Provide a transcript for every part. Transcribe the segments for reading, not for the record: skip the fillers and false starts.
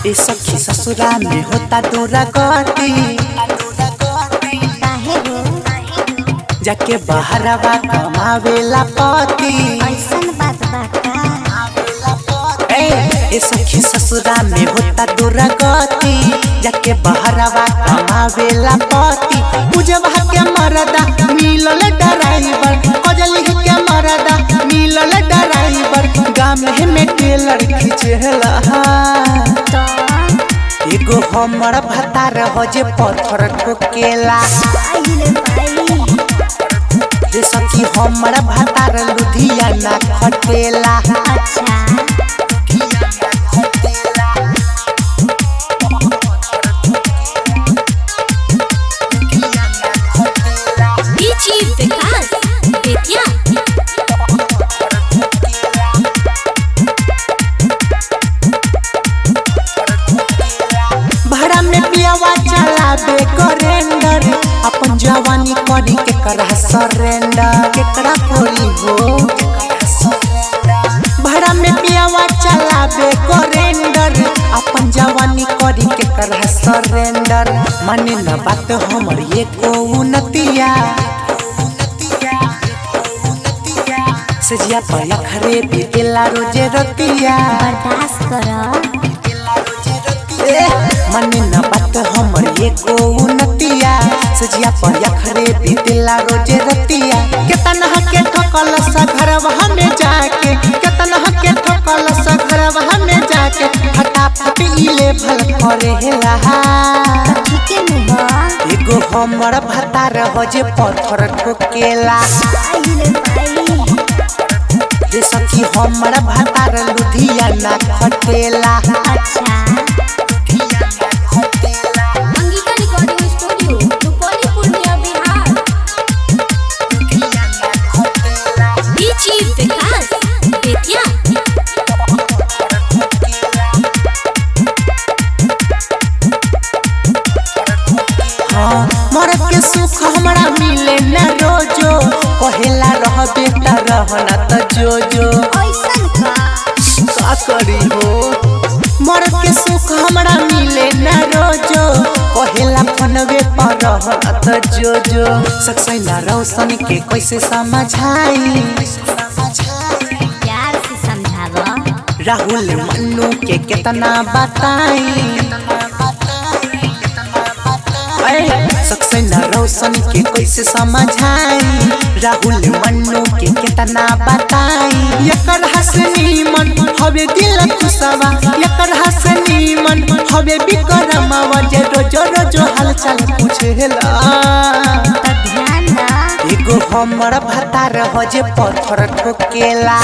ए सखी ससुरा में होता दूरा गति जाके बहरवा कमावेला पति ए सखी ससुरा में होता दूरा गति जाके बहरवा कमावेला पति पूजवा के मरदा मिलल ड्राइवर कजली के मरदा मिलल ड्राइवर गाम में टेलर खिचेला एगो हमर भतार हो जे पत्थर ठोकेला जे सखी हमर भतार लुधियाना खटेला भाड़ा में पियावा चलाबे करेंडर अपन जवानी करी के करा सरेंडर केकरा कोरी हो भाड़ा में पियावा चलाबे करेंडर अपन जवानी करी के करा सरेंडर माने न बात हमर एको उन्नतिया सजिया पर खरे बीतेला रोजे रतिया बर्दाश्त कर मने न बात हमर एको उन्नतिया सजिया पर खरे बीतेला रोजे रतिया केतना के ठोकल स घरवा में जाके केतना के ठोकल स घरवा में जाके फटाफट इले भल करेला ठीके में बा एगो हमर भतार हो जे पत्थर ठोकेला जे सखी हमर भतार लुधियाना खटेला मरद के सुख हमरा मिले न रोजो कहेला रहबे त रहना त जो जो ऐसन का करी हो मरद के सुख हमरा मिले न रोजो कहेला फनवे पर रहना त जो जो सक्सेना रोशन के कैसे समझाई प्यार से समझावा राहुल मन्नू के कितना बताई सक्सेना रोशन के कैसे समझाई राहुल मन्नू के कितना बताई एकर हसनी मन हवे दिल खुशवा एकर हसनी मन हवे बिक्रमवा जे रोज रोज हालचाल पूछेला त ध्यान दा एगो हमर भतार हो जे पत्थर ठोकेला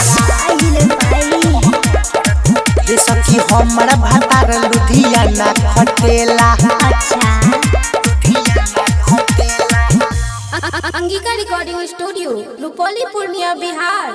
जे सखी हमर भतार लुधियाना खटेला अंगिका रिकॉर्डिंग स्टूडियो रुपौली पूर्णिया बिहार।